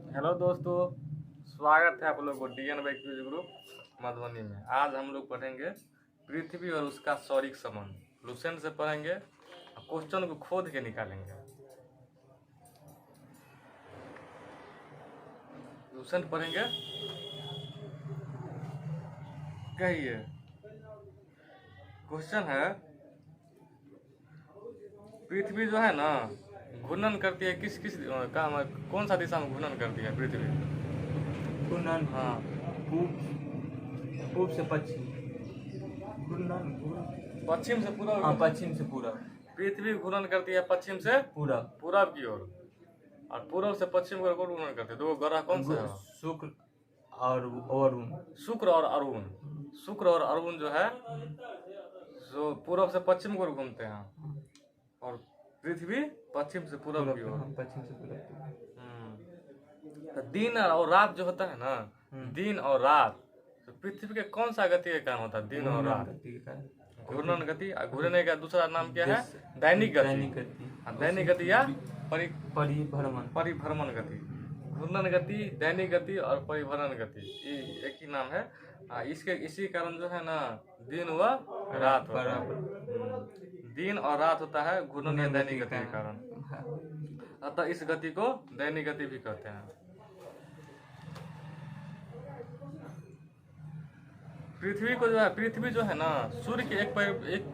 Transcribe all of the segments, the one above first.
Hello दोस्तों, स्वागत है आप लोग को डीएन बाई क्विज ग्रुप मधुबनी में। आज हम लोग पढ़ेंगे पृथ्वी और उसका सौरिक संबंध। लुसेंट से पढ़ेंगे और क्वेश्चन को खोद के निकालेंगे। लुसेंट पढ़ेंगे, कहिए। क्वेश्चन है, पृथ्वी जो है ना घूर्णन करती है किस किस कौन सा दिशा में घूर्णन करती है पृथ्वी? घूर्णन हाँ, पूर्व से पश्चिम। घूर्णन पश्चिम से पूरब। हाँ, पश्चिम से पूरब। पृथ्वी घूर्णन करती है पश्चिम से पूरब। पूरब की ओर, और पूरब से पश्चिम की ओर घूर्णन करते हैं। दो ग्रह कौन से है? शुक्र और अरुण। शुक्र और अरुण। शुक्र और अरुण जो है जो पूरब से पश्चिम की ओर घूमते हैं, और पृथ्वी पश्चिम से पूरब की ओर। पश्चिम से पूरब। तो दिन और रात जो होता है ना, दिन और रात, तो पृथ्वी के कौन सा गति के कारण होता है? दिन और रात घूर्णन गति। और घूरने का दूसरा नाम क्या है? दैनिक गति। दैनिक गति या परिभ्रमण गति। घूर्णन गति, दैनिक गति और परिभ्रमण गति, ये एक ही नाम है। इसके इसी कारण जो है ना दिन व रात होता है। दिन और रात होता है घूर्णन या दैनिक गति के कारण। अतः इस गति को दैनिक गति भी कहते हैं। पृथ्वी जो है ना सूर्य की एक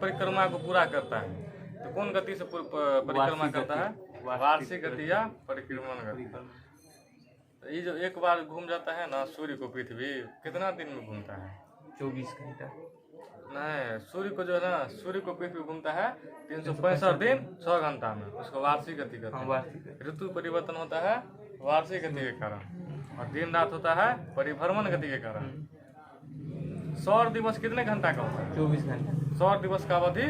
परिक्रमा को पूरा करता है। तो कौन गति से परिक्रमा करता है? वार्षिक गति या परिक्रमण गति। तो ये जो एक बार घूम जाता है ना सूर्य को, पृथ्वी कितना दिन में घूमता है? 24 घंटा। नहीं, सूर्य को जो है ना, सूर्य को पृथ्वी घूमता है 365 दिन 6 घंटा में। उसको वार्षिक गति कहते हैं। ऋतु परिवर्तन होता है वार्षिक गति के कारण, और दिन रात होता है परिभ्रमण गति के कारण। सौर दिवस कितने घंटा का होता है? 24 घंटा। सौर दिवस का अवधि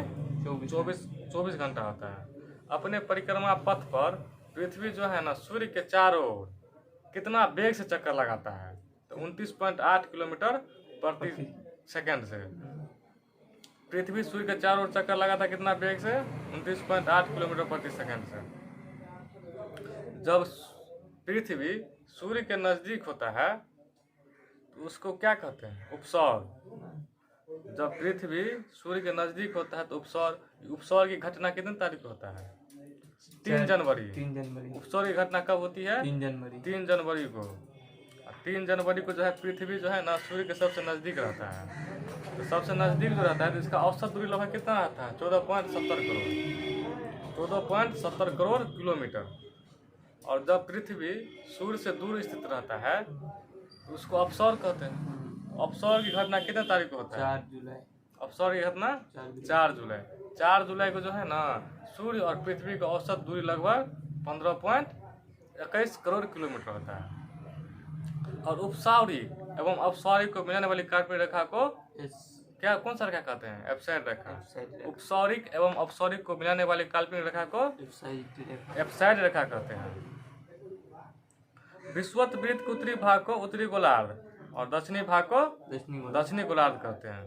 24 घंटा होता है। अपने परिक्रमा पथ पर पृथ्वी जो है ना सूर्य के चारों ओर कितना वेग से चक्कर लगाता है? तो 29.8 किलोमीटर प्रति सेकंड से। पृथ्वी सूर्य के चारों ओर चक्कर लगाता है कितना वेग से? 29.8 किलोमीटर प्रति सेकंड से। जब पृथ्वी सूर्य के नजदीक होता है तो उसको क्या कहते हैं? उपसौर। जब पृथ्वी सूर्य के नजदीक होता है तो उपसौर की घटना कितने तारीख को होता है? 3 जनवरी। उपसौर की घटना कब होती है? 3 जनवरी को। 3 जनवरी को जो है पृथ्वी जो है ना सूर्य के सबसे नजदीक रहता है। तो सबसे नजदीक जो रहता है तो इसका औसत दूरी लगभग कितना रहता है? 14.70 करोड़। 14.70 करोड़ किलोमीटर। और जब पृथ्वी सूर्य से दूर स्थित रहता है तो उसको अपसौर कहते हैं। अपसौर की घटना कितने तारीख को होता है? 4 जुलाई। अपसौर की घटना 4 जुलाई। 4 जुलाई को जो है ना सूर्य और पृथ्वी का औसत दूरी लगभग 15.21 करोड़ किलोमीटर होता है। और उपसारिक एवं अपसारिक को मिलाने वाली काल्पनिक रेखा को क्या कौन सा रेखा कहते हैं? एप्साइड रेखा। उपसारिक एवं अपसारिक को मिलाने वाली काल्पनिक रेखा को एप्साइड रेखा कहते हैं। विषुवत वृत्त के उत्तरी भाग को उत्तरी गोलार्ध और दक्षिणी भाग को दक्षिणी गोलार्ध कहते हैं।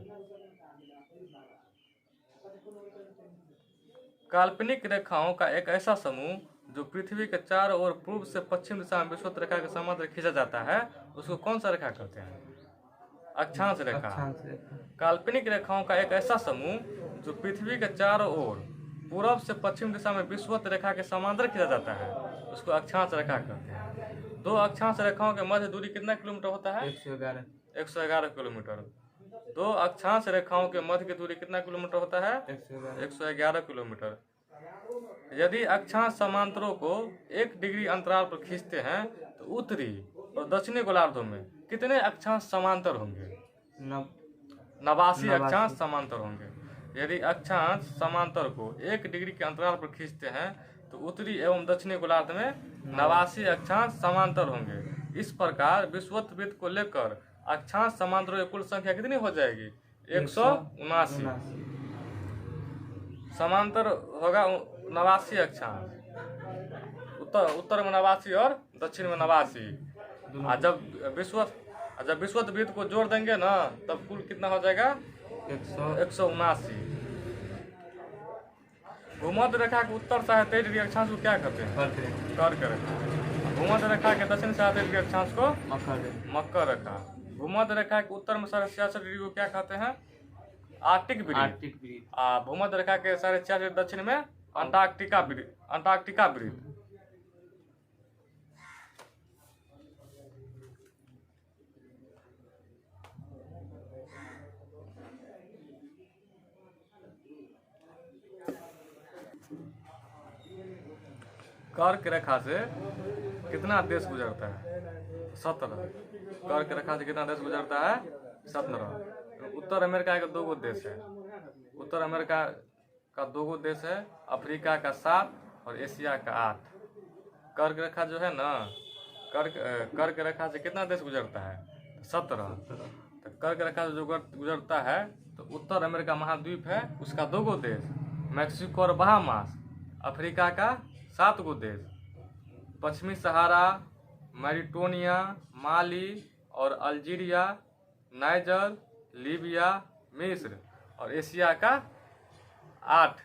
काल्पनिक रेखाओं का एक ऐसा समूह जो पृथ्वी के चारों ओर पूर्व से पश्चिम दिशा में विषुवत रेखा के समांतर खींचा जाता है उसको कौन सा रेखा कहते हैं? अक्षांश रेखा। काल्पनिक रेखाओं का एक ऐसा समूह जो पृथ्वी के चारों ओर पूर्व से पश्चिम दिशा में विषुवत रेखा के समांतर खींचा जाता है उसको अक्षांश रेखा कहते हैं। दो अक्षांश रेखाओं के मध्य दूरी कितना किलोमीटर होता है? 111 किलोमीटर। दो अक्षांश रेखाओं के मध्य की दूरी कितना किलोमीटर होता है? 111 किलोमीटर। यदि अक्षांश समांतरों को 1 डिग्री अंतराल पर खींचते हैं तो उत्तरी और दक्षिणी गोलार्धों में कितने अक्षांश समांतर होंगे? 89 अक्षांश समांतर होंगे। यदि अक्षांश समांतर को 1 डिग्री के अंतराल पर खींचते हैं तो उत्तरी एवं दक्षिणी गोलार्ध में 89 अक्षांश समांतर होंगे। इस प्रकार विषुवत वृत्त को लेकर अक्षांश समांतरों की कुल संख्या कितनी हो जाएगी? 179। समांतर होगा 89 अक्षांश, उत्तर में 89 और दक्षिण में 89। जब विषुवत वृत्त को जोड़ देंगे ना तब कुल कितना हो जाएगा? 179। भूमध्य रेखा के उत्तर से 23 डिग्री अक्षांश को क्या कहते हैं? कर्क रेखा। भूमध्य रेखा के दक्षिण से 60 डिग्री अक्षांश को मकर है। मकर रेखा। भूमध्य रेखा के उत्तर में 66 डिग्री को क्या कहते हैं? आर्कटिक वृत्त। आर्कटिक वृत्त। भूमध्य रेखा के 66 दक्षिण में अंटार्कटिका वृत्त। कर्क रेखा से कितना देश गुजरता है? 17। कर्क रेखा से कितना देश गुजरता है? 17। उत्तर अमेरिका का 2 देश है। उत्तर अमेरिका का 2 देश है, अफ्रीका का 7 और एशिया का 8। कर्क रेखा जो है ना, कर्क रेखा से कितना देश गुजरता है? 17। तो कर्क रेखा से जो गुजरता है तो उत्तर अमेरिका महाद्वीप है, उसका 2 देश, मैक्सिको और बहामास। अफ्रीका का 7 देश, पश्चिमी सहारा, मैरिटोनिया, माली और अल्जीरिया, नाइजर, लीबिया, मिस्र। और एशिया का 8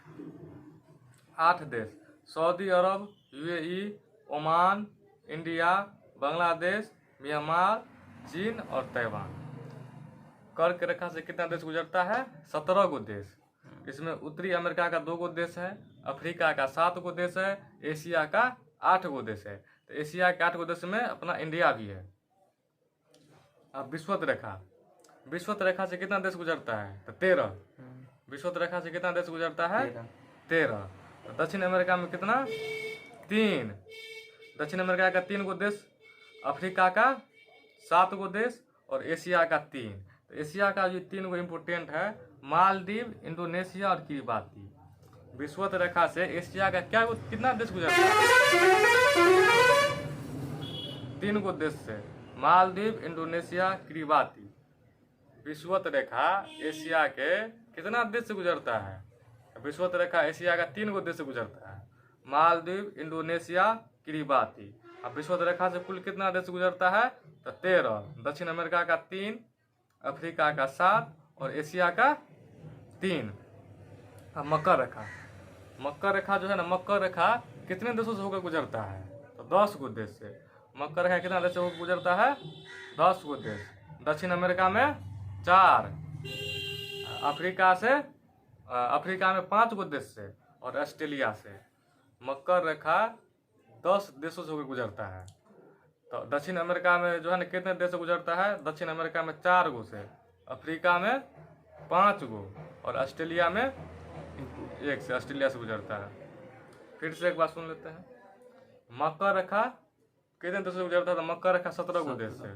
देश, Saudi Arab, UAE, Oman, India, Bangladesh, Myanmar, चीन और ताइवान। कर्क रेखा से कितना देश गुजरता है? 17 देश। इसमें उत्तरी अमेरिका का 2 देश है, अफ्रीका का 7 देश है, एशिया का 8 देश है। तो एशिया के 8 देश में अपना इंडिया भी है। अब विषुवत रेखा, विषुवत रेखा से कितना देश गुजरता है? तो 13। विषुवत रेखा से कितना देश गुजरता है? 13। तो दक्षिण अमेरिका में कितना? 3। दक्षिण अमेरिका का 3 देश, अफ्रीका का 7 देश और एशिया का 3। तो एशिया का जो 3 इम्पोर्टेंट है, मालदीव, इंडोनेशिया और किरिबाती। विषुवत रेखा से एशिया का कितना देश गुजरता है? 3 देश से, मालदीव, इंडोनेशिया, किरिबाती। विषुवत रेखा एशिया के कितना देश से गुजरता है? विषुवत रेखा एशिया का 3 देश से गुजरता है, मालदीव, इंडोनेशिया, किरिबाती। अब विषुवत रेखा से कुल कितना देश गुजरता है? तो 13। दक्षिण अमेरिका का 3, अफ्रीका का 7 और एशिया का 3। अब मकर रेखा, मकर रेखा जो है ना, मकर रेखा कितने देशों से होकर गुजरता है? तो 10 देश से। मकर रेखा कितना देश से होकर गुजरता है? 10 देश। दक्षिण अमेरिका में 4, अफ्रीका में 5 देश से और ऑस्ट्रेलिया से। मकर रेखा 10 देशों से होकर गुजरता है। तो दक्षिण अमेरिका में जो है ना कितने देश से गुजरता है? दक्षिण अमेरिका में 4 से, अफ्रीका में 5 और ऑस्ट्रेलिया में 1 से, ऑस्ट्रेलिया से गुजरता है। फिर से एक बात सुन लेते हैं। मकर रेखा कितने देश से गुजरता है? तो मकर रेखा 17 देश से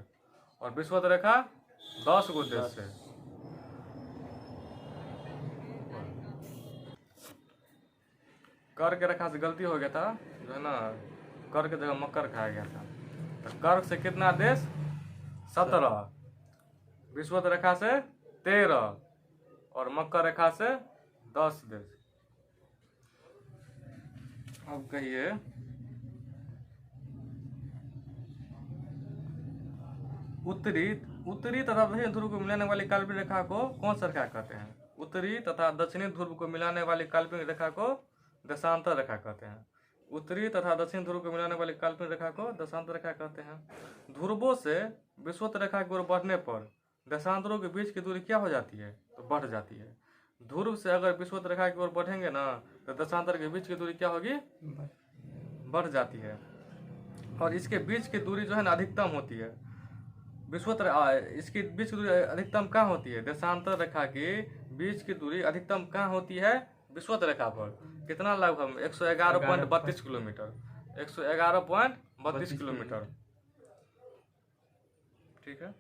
और विषुवत रेखा 10 देश से। कर्क रेखा से गलती हो गया था, जो है ना, कर्क की जगह मकर खाया गया था। तो कर्क से कितना देश? 17। विषुवत रेखा से 13 और मकर रेखा से 10 देश। अब कहिए, उत्तरी तथा दक्षिणी ध्रुव को मिलाने वाली काल्पनिक रेखा को कौन सा रेखा कहते हैं? उत्तरी तथा दक्षिणी ध्रुव को मिलाने वाली काल्पनिक रेखा को देशांतर रेखा कहते हैं। उत्तरी तथा दक्षिण ध्रुव को मिलाने वाली काल्पनिक रेखा को देशांतर रेखा कहते हैं। ध्रुवों से विषुवत रेखा की ओर बढ़ने पर देशांतरों के बीच की दूरी क्या हो जाती है? तो बढ़ जाती है। ध्रुव से अगर विषुवत रेखा की ओर बढ़ेंगे ना तो देशांतर के बीच की दूरी क्या होगी? बढ़ जाती है। और इसके बीच की दूरी जो है ना अधिकतम होती है। इसकी बीच की दूरी अधिकतम कहाँ होती है? देशांतर रेखा के बीच की दूरी अधिकतम कहाँ होती है? विषुवत रेखा पर। कितना? लगभग 111.32 किलोमीटर। 111.32 किलोमीटर। ठीक है।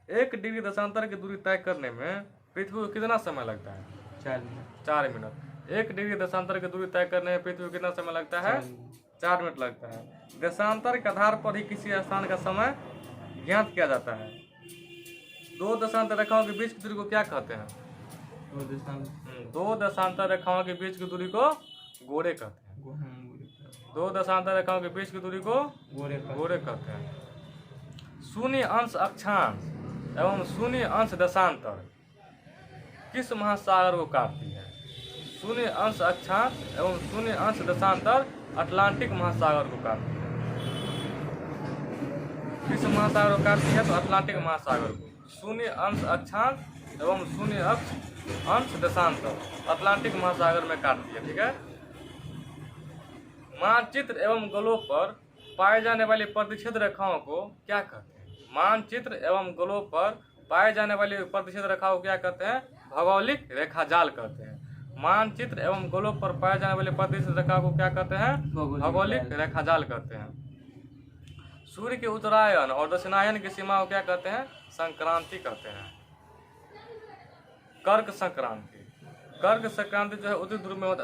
1 डिग्री देशांतर की दूरी तय करने में पृथ्वी को कितना समय लगता है? 4 मिनट। 1 डिग्री देशांतर की दूरी तय करने में पृथ्वी को कितना समय लगता है? 4 मिनट लगता है। देशांतर के आधार पर ही किसी स्थान का समय ज्ञात किया जाता है। 2 देशांतर रेखाओं के बीच की दूरी को क्या कहते हैं? 2 देशांतर रेखाओं के बीच की दूरी को गोरे कहते हैं। 2 देशांतर रेखाओं के बीच की दूरी को गोरे कहते हैं। शून्य अंश अक्षांश एवं शून्य अंश देशांतर किस महासागर को काटती है? शून्य अंश अक्षांश एवं शून्य अंश देशांतर अटलांटिक महासागर को काटती है। महासागर को काट दिया तो अटलांटिक महासागर को, शून्य अंश अक्षांश एवं शून्य अंश देशांतर अटलांटिक महासागर में काट दिया। ठीक है। मानचित्र एवं ग्लोब पर पाए जाने वाली प्रतिच्छेद रेखाओं को क्या कहते हैं? मानचित्र एवं ग्लोब पर पाए जाने वाली प्रतिच्छेद रेखाओं को क्या कहते हैं? भौगोलिक रेखाजाल कहते हैं। मानचित्र एवं ग्लोब पर पाए जाने वाली प्रतिच्छेद रेखा को क्या कहते हैं? भौगोलिक रेखाजाल कहते हैं। सूर्य के उत्तरायण और दक्षिणायन की सीमा को क्या कहते हैं? संक्रांति कहते हैं। कर्क संक्रांति। कर्क संक्रांति जो है उत्तरी ध्रुव में होता,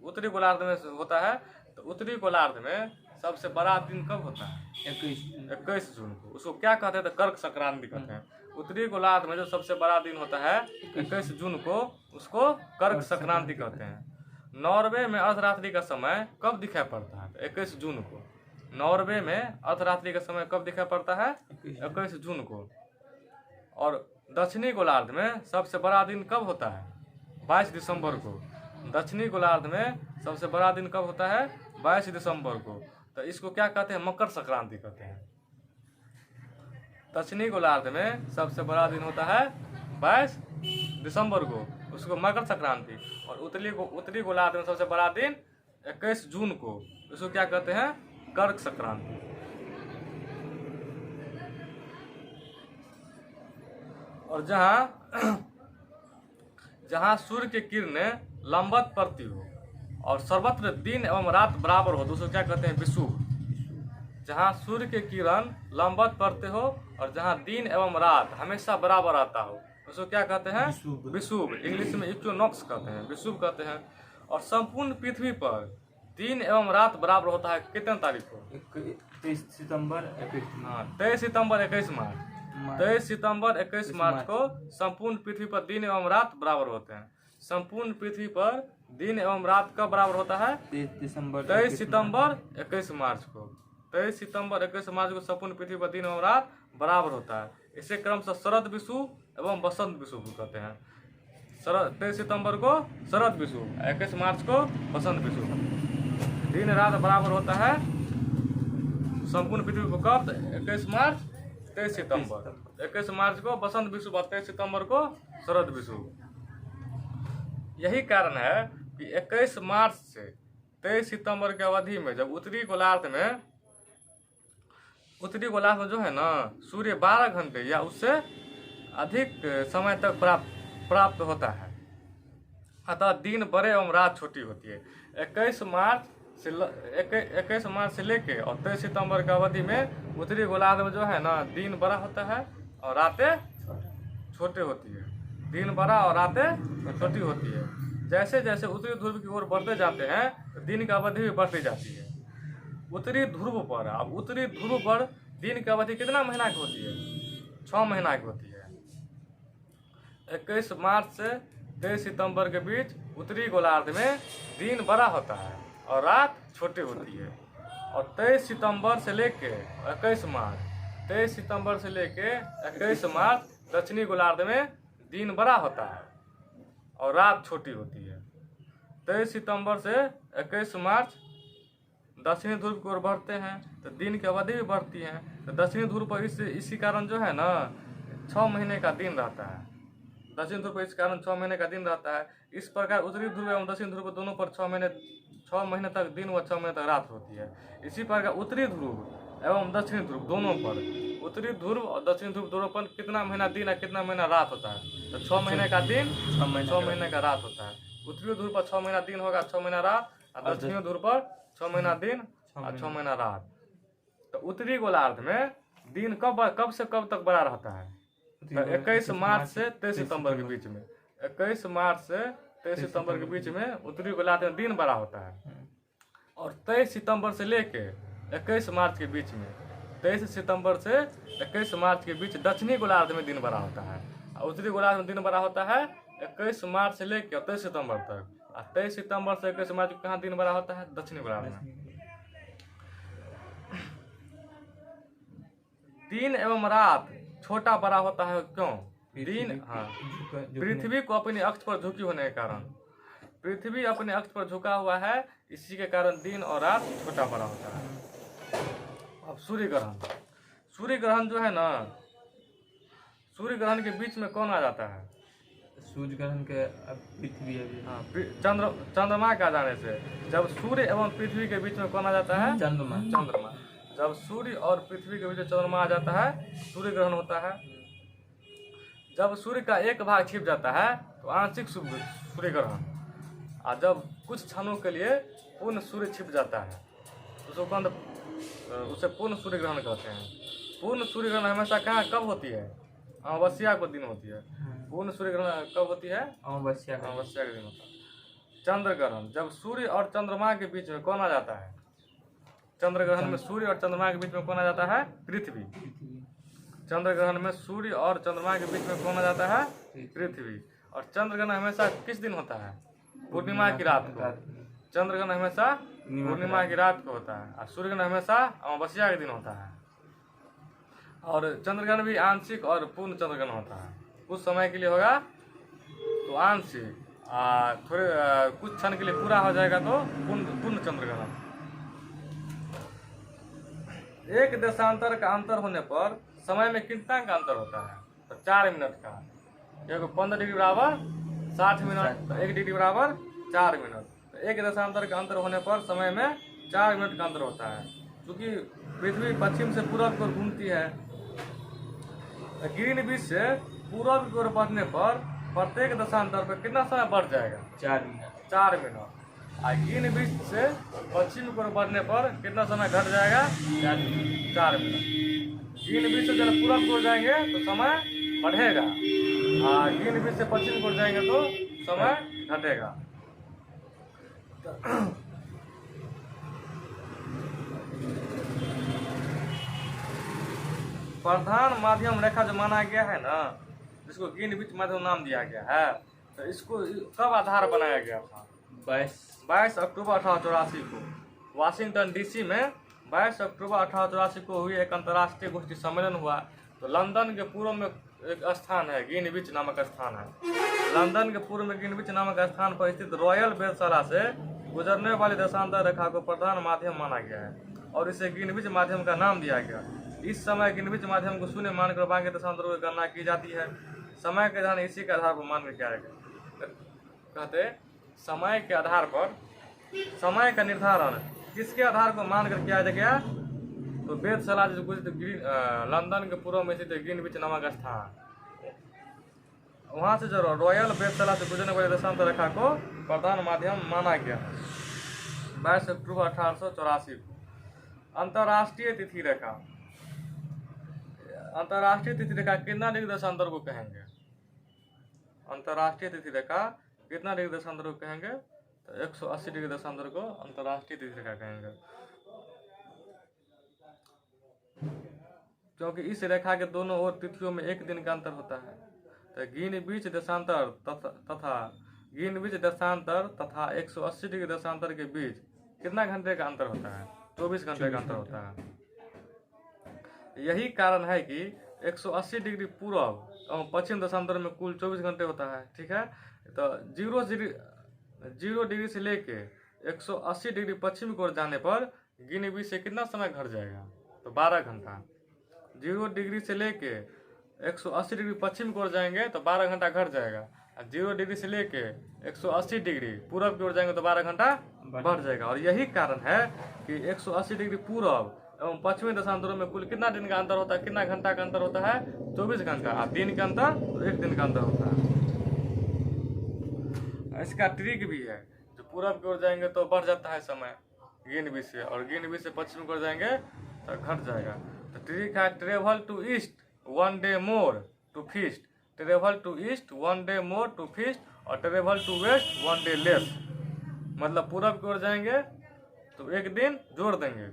उत्तरी गोलार्ध में होता है। तो उत्तरी गोलार्ध में सबसे बड़ा दिन कब होता है? 21 जून को। उसको क्या कहते हैं? तो कर्क संक्रांति कहते हैं। उत्तरी गोलार्ध में जो सबसे बड़ा दिन होता है 21 जून को, उसको कर्क संक्रांति कहते हैं। नॉर्वे में अर्धरात्रि का समय कब दिखाई पड़ता है? 21 जून को। नॉर्वे में अर्धरात्रि का समय कब दिखाई पड़ता है? 21 जून को। और दक्षिणी गोलार्ध में सबसे बड़ा दिन कब होता है? 22 दिसंबर को। दक्षिणी गोलार्ध में सबसे बड़ा दिन कब होता है? 22 दिसंबर को। तो इसको क्या कहते हैं? मकर संक्रांति कहते हैं। दक्षिणी गोलार्ध में सबसे बड़ा दिन होता है 22 दिसंबर को, उसको मकर संक्रांति। और उत्तरी गोलार्ध में सबसे बड़ा दिन 21 जून को, उसको क्या कहते हैं? कर्क संक्रांति। और जहाँ सूर्य की किरणें लंबवत पड़ती हो और सर्वत्र दिन एवं रात बराबर हो तो उसको क्या कहते हैं? विषुव। जहाँ सूर्य के किरण लंबवत पड़ते हो और जहाँ दिन एवं रात हमेशा बराबर आता हो उसको क्या कहते हैं? विषुव। इंग्लिश में इक्विनॉक्स कहते हैं, विषुव कहते हैं। और संपूर्ण पृथ्वी पर दिन एवं रात बराबर होता है कितने तारीख को? 23 सितंबर 21 हाँ, 23 सितंबर 21 मार्च। 23 सितंबर 21 मार्च को संपूर्ण पृथ्वी पर दिन एवं रात बराबर होते हैं। संपूर्ण पृथ्वी पर दिन एवं रात कब बराबर होता है? 23 सितंबर 21 मार्च को। 23 सितंबर 21 मार्च को संपूर्ण पृथ्वी पर दिन एवं रात बराबर होता है। इसे क्रमशः शरद विषुव एवं बसंत विषुव कहते हैं। 23 सितंबर को शरद विषुव, 21 मार्च को बसंत विषुव। दिन रात बराबर होता है संपूर्ण पृथ्वी को कब? 21 मार्च 23 सितंबर। 21 मार्च को बसंत विषुव और 23 सितंबर को शरद विषुव। यही कारण है कि 21 मार्च से 23 सितंबर की अवधि में जब उत्तरी गोलार्ध में जो है ना सूर्य 12 घंटे या उससे अधिक समय तक प्राप्त होता है, अतः दिन बड़े एवं रात छोटी होती है। 21 मार्च से लेके और 23 सितंबर की अवधि में उत्तरी गोलार्ध में जो है ना दिन बड़ा होता है और रातें छोटे होती है। दिन बड़ा और रातें छोटी होती है। जैसे जैसे उत्तरी ध्रुव की ओर बढ़ते जाते हैं तो दिन की अवधि भी बढ़ती जाती है। उत्तरी ध्रुव पर, अब उत्तरी ध्रुव पर दिन की अवधि कितना महीना की होती है? 6 महीना की होती है। 21 मार्च से 23 सितंबर के बीच उत्तरी गोलार्ध में दिन बड़ा होता है और रात छोटी होती है। और 23 सितंबर से लेके 21 मार्च 23 सितंबर से लेके 21 मार्च दक्षिणी गोलार्ध में दिन बड़ा होता है और रात छोटी होती है। 23 सितंबर से 21 मार्च दक्षिणी ध्रुव की ओर बढ़ते हैं तो दिन की अवधि भी बढ़ती है। तो दक्षिणी ध्रुव पर इसी कारण जो है ना 6 महीने का दिन रहता है। दक्षिण ध्रुव पर इस कारण 6 महीने का दिन रहता है। इस प्रकार उत्तरी ध्रुव एवं दक्षिण ध्रुव दोनों पर 6 महीने तक दिन व 6 महीने तक रात होती है। इसी प्रकार उत्तरी ध्रुव एवं दक्षिणी ध्रुव दोनों पर, उत्तरी ध्रुव और दक्षिणी ध्रुव दोनों पर कितना महीना दिन और कितना महीना रात होता है? तो 6 महीने का दिन, 6 महीने का रात होता है। उत्तरी ध्रुव पर 6 महीना दिन होगा, 6 महीना रात, और दक्षिणी ध्रुव पर 6 महीना दिन और 6 महीना रात। तो उत्तरी गोलार्ध में दिन कब से कब तक बड़ा रहता है? तो 21 मार्च से 23 सितंबर के बीच में, 21 मार्च से 23 सितंबर के बीच में उत्तरी गोलार्ध में दिन बड़ा होता है। और 23 सितंबर से लेके 21 मार्च के बीच में, 23 सितंबर से 21 मार्च के बीच दक्षिणी गोलार्ध में दिन बड़ा होता है। और उत्तरी गोलार्ध में दिन बड़ा होता है 21 मार्च से लेके 23 सितंबर तक। और 23 सितंबर से 21 मार्च को कहाँ दिन बड़ा होता है? दक्षिणी गोलार्ध में। दिन एवं रात छोटा बड़ा होता है क्यों? दिन, हाँ, पृथ्वी को अपनी अक्ष पर झुकी होने के कारण, पृथ्वी अपने अक्ष पर झुका हुआ है, इसी के कारण दिन और रात छोटा बड़ा होता है। अब सूर्य सूर्य ग्रहण जो है ना, सूर्य ग्रहण के बीच में कौन आ जाता है? सूर्य ग्रहण के अब पृथ्वी अभी। हाँ, चंद्रमा के आ जाने से जब सूर्य एवं पृथ्वी के बीच में कौन आ जाता है? चंद्रमा। चंद्रमा। जब सूर्य और पृथ्वी के बीच में चंद्रमा आ जाता है, सूर्य ग्रहण होता है। जब सूर्य का एक भाग छिप जाता है तो आंशिक सूर्य ग्रहण, और जब कुछ क्षणों के लिए पूर्ण सूर्य छिप जाता है तो उसे पूर्ण सूर्य ग्रहण कहते हैं। पूर्ण सूर्य ग्रहण हमेशा कहाँ कब होती है? अमावस्या को दिन होती है। पूर्ण सूर्य ग्रहण कब होती है? अमावस्या के दिन होता है। चंद्र ग्रहण, जब सूर्य और चंद्रमा के बीच में कौन आ जाता है? चंद्र ग्रहण में सूर्य और चंद्रमा के बीच में कौन आ जाता है? पृथ्वी। चंद्र ग्रहण में सूर्य और चंद्रमा के बीच में कौन आ जाता है? पृथ्वी। और चंद्र ग्रहण हमेशा किस दिन होता है? पूर्णिमा की रात को। चंद्र ग्रहण हमेशा पूर्णिमा की रात को होता है, और सूर्य ग्रहण हमेशा अमावस्या के दिन होता है। और चंद्र ग्रहण भी आंशिक और पूर्ण चंद्र ग्रहण होता है। कुछ समय के लिए होगा तो आंशिक, थोड़े कुछ क्षण के लिए पूरा हो जाएगा तो पूर्ण चंद्र ग्रहण। एक देशांतर का अंतर होने पर समय में कितना का अंतर होता है? तो 4 मिनट का। क्योंकि 15 डिग्री बराबर 60 मिनट, तो 1 डिग्री बराबर 4 मिनट। तो एक देशांतर का अंतर होने पर समय में 4 मिनट का अंतर होता है। क्योंकि पृथ्वी पश्चिम से पूर्व की ओर घूमती है, ग्रीनविच से पूर्व की ओर बढ़ने पर प्रत्येक दशांतर पर कितना समय बढ़ जाएगा? 4 मिनट। 4 मिनट। और ग्रीनविच से पश्चिम की ओर बढ़ने पर कितना समय घट जाएगा? 4 मिनट। ग्रीनविच से जब पूर्व की ओर जाएंगे तो समय बढ़ेगा, और ग्रीनविच से पश्चिम की ओर जाएंगे तो समय घटेगा। प्रधान माध्यम रेखा जो माना गया है ना, जिसको ग्रीनविच माध्यम नाम दिया गया है, तो इसको कब आधार बनाया गया था? 22 अक्टूबर 1884 को वाशिंगटन डीसी में 22 अक्टूबर 1884 को हुई एक अंतर्राष्ट्रीय गोष्ठी सम्मेलन हुआ। तो लंदन के पूर्व में एक स्थान है, ग्रीनविच नामक स्थान है। लंदन के पूर्व में ग्रीनविच नामक स्थान पर स्थित रॉयल वेधशाला से गुजरने वाली देशांतर रेखा को प्रधान माध्यम माना गया है, और इसे ग्रीनविच माध्यम का नाम दिया गया। इस समय ग्रीनविच माध्यम को शून्य मानकर बाकी देशांतरों की गणना की जाती है। समय के ध्यान इसी के आधार पर मानकर किया गया। कहते समय के आधार पर, समय का निर्धारण किसके आधार को मानकर किया गया? तो वेधशाला जो लंदन के पूर्व में स्थित ग्रीनविच नामक स्थान, वहां से जो रॉयल वेधशाला से गुजरने वाली देशांतर रेखा को प्रधान माध्यम माना गया 22 अक्टूबर 1884 को। अंतर्राष्ट्रीय तिथि रेखा, अंतर्राष्ट्रीय तिथि रेखा कितना डिग्री देशांतर को कहेंगे? अंतर्राष्ट्रीय तिथि रेखा कितना डिग्री देशांतर को कहेंगे? तो 180 डिग्री देशांतर को अंतर्राष्ट्रीय तिथि रेखा कहेंगे। क्योंकि इस रेखा के दोनों ओर तिथियों में 1 दिन का अंतर होता है। तो ग्रीनविच देशांतर तथा 180 डिग्री देशांतर के बीच कितना घंटे का अंतर होता है? 24 घंटे का अंतर होता है। यही कारण है कि 180 डिग्री पूर्व और पश्चिम देशांतर में कुल 24 घंटे होता है। ठीक है, तो 0 डिग्री से लेके 180 डिग्री पश्चिम की ओर जाने पर ग्रीनविच से कितना समय घट जाएगा? तो 12 घंटा। 0 डिग्री से लेके 180 डिग्री पश्चिम की ओर जाएंगे तो 12 घंटा घट जाएगा। 0 डिग्री से लेके 180 डिग्री पूर्व की ओर जाएंगे तो 12 घंटा बढ़ जाएगा। और यही कारण है कि 180 डिग्री पूर्व एवं पश्चिमी देशांतरों में कुल कितना दिन का अंतर होता है? कितना घंटा का अंतर होता है? 24 घंटा। और दिन का अंतर तो 1 दिन का अंतर होता है। इसका ट्रिक भी है, जो पूर्व की ओर जाएंगे तो बढ़ जाता है समय ग्रीनविच से, और ग्रीनविच से पश्चिम की ओर जाएंगे तो घट जाएगा। तो ट्रिक है travel to east 1 day more to feast, travel to east 1 day more to feast, और travel to west 1 day less. मतलब पूर्व की ओर जाएंगे तो 1 दिन जोड़ देंगे,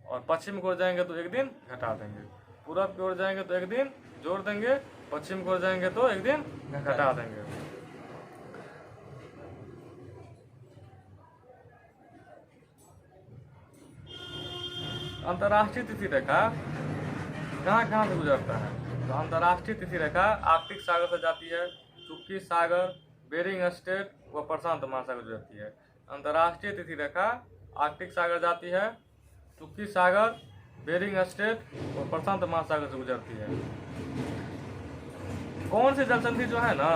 और पश्चिम की ओर जाएंगे तो 1 दिन घटा देंगे। पूर्व की ओर जाएंगे तो 1 दिन जोड़ देंगे, पश्चिम की ओर जाएंगे तो 1 दिन घटा देंगे। अंतर्राष्ट्रीय तिथि रेखा कहाँ कहाँ से गुजरता है? तो अंतर्राष्ट्रीय तिथि रेखा आर्कटिक सागर से जाती है, चुक्की सागर, बेरिंग स्ट्रेट व प्रशांत महासागर गुजरती है। अंतर्राष्ट्रीय तिथि रेखा आर्कटिक सागर जाती है, चुक्की सागर, बेरिंग स्ट्रेट और प्रशांत महासागर से गुजरती है। कौन सी जलसंधि जो है ना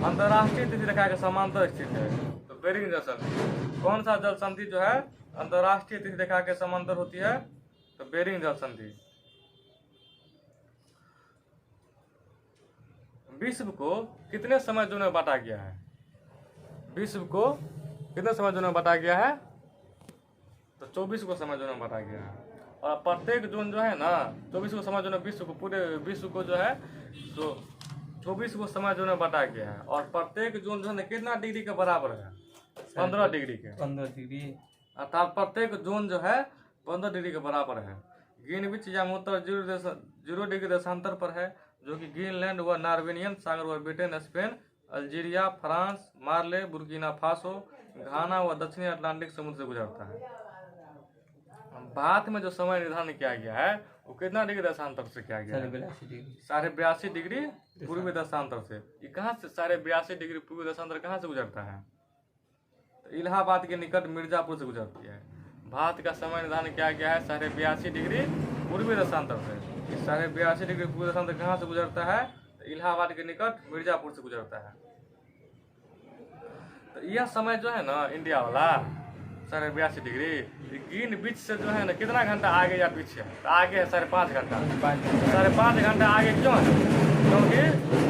अंतर्राष्ट्रीय तिथि रेखा के समांतर स्थित है? तो बेरिंग जलसंधि। कौन सा जलसंधि जो है अंतर्राष्ट्रीय तिथि रेखा के समांतर होती है? तो बेरिंग जलसंधि। विश्व को कितने समय जोन में बांटा गया है? विश्व को कितने समय जोन में बांटा गया है? तो 24 को समय जोन में बांटा गया है। और प्रत्येक जोन जो है ना 24 को समय जोन में विश्व को पूरे विश्व को जो है तो 24 को समय जोन में बांटा गया है। और प्रत्येक जोन जो है ना कितना डिग्री के बराबर है? 15 डिग्री के। 15 डिग्री। अर्थात प्रत्येक जोन जो है 15 डिग्री के बराबर है। ग्रीनविच यमोत्तर 0 डिग्री देशांतर पर है, जो कि ग्रीनलैंड व नॉर्वेनियन सागर व ब्रिटेन, स्पेन, अल्जीरिया, फ्रांस, मार्ले, बुर्किना फासो, घाना व दक्षिणी अटलांटिक समुद्र से गुजरता है। भारत में जो समय निर्धारण किया गया है वो कितना डिग्री देशांतर से किया गया है? 82.5 डिग्री पूर्वी देशांतर से। ये कहाँ से 82.5 डिग्री पूर्वी देशांतर कहाँ से गुजरता है? तो इलाहाबाद के निकट मिर्जापुर से गुजरती है। भारत का समय निर्धारण किया गया है 82.5 डिग्री पूर्वी देशांतर से। 82.5 डिग्री पूर्वी देशांतर कहाँ से गुजरता है? तो इलाहाबाद के निकट मिर्जापुर से गुजरता है। तो यह समय जो है ना इंडिया वाला 82.5 डिग्री ग्रीनविच से जो है ना कितना घंटा आगे या पीछे है? तो आगे है 5.5 घंटा। 5.5 घंटा आगे क्यों है? क्योंकि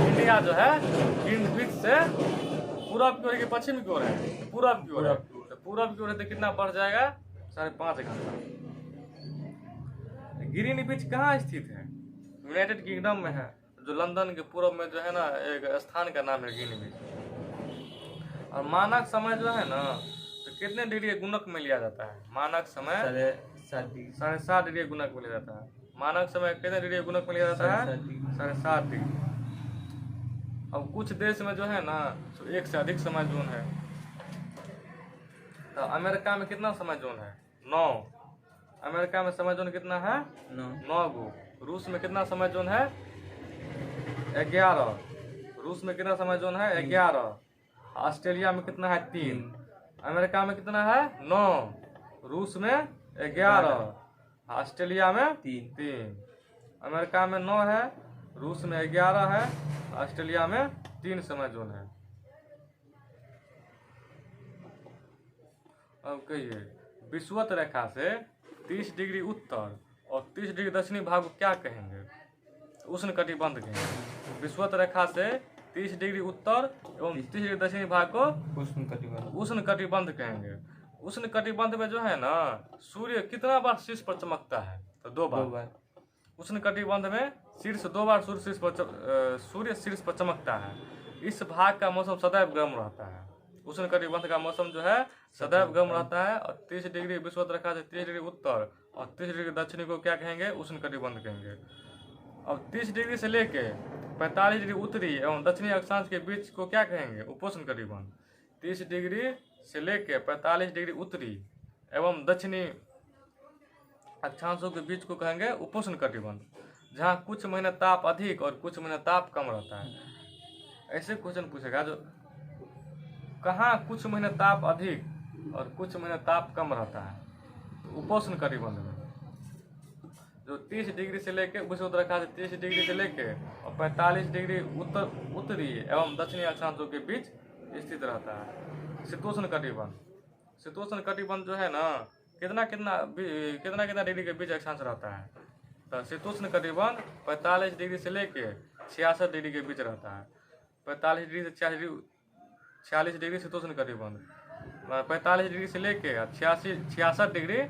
इंडिया जो है ग्रीनविच से पूरब की ओर के पश्चिम की ओर है, पूरब की ओर है। तो पूरब की ओर है तो कितना बढ़ जाएगा? 5.5 घंटा। ग्रीनविच कहाँ स्थित है? यूनाइटेड किंगडम में है, जो लंदन के पूर्व में जो है ना एक स्थान का नाम है ग्रीनविच। और मानक समय जो है ना तो कितने डिग्री गुणक में लिया जाता है? मानक समय 7.5 डिग्री गुणक में लिया जाता है। मानक समय कितने डिग्री गुणक में लिया जाता है? 7.5 डिग्री। अब कुछ देश में जो है ना तो 1 से अधिक समय जोन है। तो अमेरिका में कितना समय जोन है? 9। अमेरिका में समय जोन कितना है? 9 गो। रूस में कितना समय जोन है? 11। रूस में कितना समय जोन है? 11। ऑस्ट्रेलिया में कितना है? 3। अमेरिका में कितना है? 9। रूस में 11। ऑस्ट्रेलिया में 3। अमेरिका में 9 है, रूस में 11 है, ऑस्ट्रेलिया में 3 समय जोन है। अब कहिए विषुवत रेखा से 30 डिग्री उत्तर और 30 डिग्री दक्षिणी भाग को क्या कहेंगे? उष्ण कटिबंध कहेंगे। विषुवत रेखा से 30 डिग्री उत्तर एवं 30 डिग्री दक्षिणी भाग को उष्ण कटिबंध कहेंगे। उष्ण कटिबंध में जो है ना सूर्य कितना बार शीर्ष पर चमकता है? तो 2 बार। उष्ण कटिबंध में शीर्ष 2 बार सूर्य शीर्ष पर चमकता है। इस भाग का मौसम सदैव गर्म रहता है। उष्ण कटिबंध का मौसम जो है सदैव गर्म रहता है। और 30 डिग्री विषुवत रेखा से 30 डिग्री उत्तर और 30 डिग्री दक्षिणी को क्या कहेंगे? उष्ण कटिबंध कहेंगे। अब 30 डिग्री से लेके 45 डिग्री उत्तरी एवं दक्षिणी अक्षांश के बीच को क्या कहेंगे? उपोष्ण कटिबंध। 30 डिग्री से लेके 45 डिग्री उत्तरी एवं दक्षिणी अक्षांशों के बीच को कहेंगे उपोष्ण कटिबंध। जहाँ कुछ महीने ताप अधिक और कुछ महीने ताप कम रहता है। ऐसे क्वेश्चन पूछेगा जो कहाँ कुछ महीने ताप अधिक और कुछ महीने ताप कम रहता है? तो उपोष्ण कटिबंध में जो 30 डिग्री से लेके विषुवत रेखा से 30 डिग्री से लेके और 45 डिग्री उत्तरी एवं दक्षिणी अक्षांशों के बीच स्थित रहता है। शीतोष्ण कटिबंध। शीतोष्ण कटिबंध जो है ना कितना डिग्री के बीच अक्षांश रहता है? तो शीतोष्ण कटिबंध 45 डिग्री से लेके 66 डिग्री के बीच रहता है। 45 डिग्री से 46 डिग्री शीतोष्ण कटिबंध। 45 डिग्री से लेके 66 डिग्री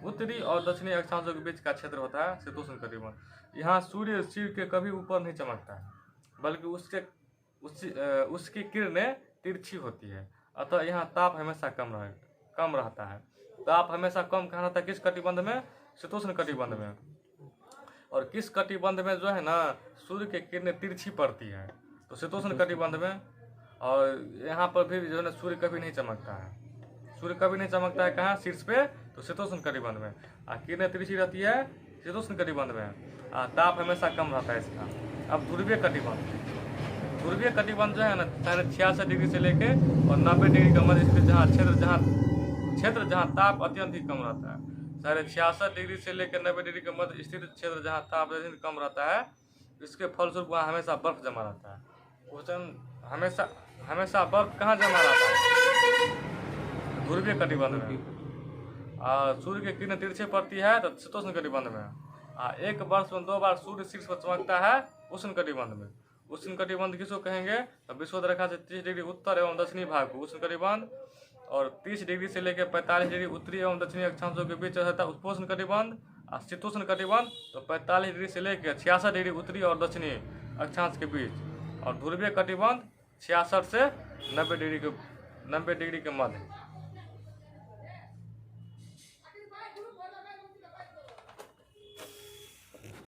उत्तरी और दक्षिणी अक्षांशों के बीच का क्षेत्र होता है शीतोष्ण कटिबंध। यहाँ सूर्य सिर के कभी ऊपर नहीं चमकता है, बल्कि उसकी किरणें तिरछी होती है। अतः यहाँ ताप हमेशा कम रहता है। ताप हमेशा कम कहाँ रहता है? किस कटिबंध में? शीतोष्ण कटिबंध में। और किस कटिबंध में जो है ना सूर्य की किरणें तिरछी पड़ती है? तो शीतोष्ण कटिबंध में। और यहाँ पर भी जो है ना सूर्य कभी नहीं चमकता है। सूर्य कभी नहीं चमकता है कहाँ? शीर्ष पे, तो शीतोष्ण कटिबंध में। किरणें तिरछी रहती है शीतोष्ण कटिबंध में। ताप हमेशा कम रहता है इसका। अब ध्रुवीय कटिबंध। ध्रुवीय कटिबंध जो है ना 66 डिग्री से लेके और 90 डिग्री का मध्य स्थित क्षेत्र जहाँ ताप अत्यंत ही कम रहता है। 66° से लेकर 90° के मध्य स्थित क्षेत्र जहाँ ताप कम रहता है, इसके फलस्वरूप वहाँ हमेशा बर्फ जमा रहता है। क्वेश्चन, हमेशा बर्फ कहाँ जमा रहता है? ध्रुवीय कटिबंध में। सूर्य की किरण तिरछे पड़ती है तो शीतोष्ण कटिबंध में। एक वर्ष में 2 बार सूर्य शीर्ष पर चमकता है उष्ण कटिबंध में। उष्ण कटिबंध किसको कहेंगे? तो विषुवत रेखा से 30° उत्तर एवं दक्षिणी भाग को उष्ण कटिबंध, और 30° से लेकर 45° उत्तरी एवं दक्षिणी अक्षांशों के बीच रहता है उपोष्ण कटिबंध। और शीतोष्ण कटिबंध तो 45° से लेकर 66° उत्तरी और दक्षिणी अक्षांश के बीच। और ध्रुवीय कटिबंध 66 से 90° के मध्य।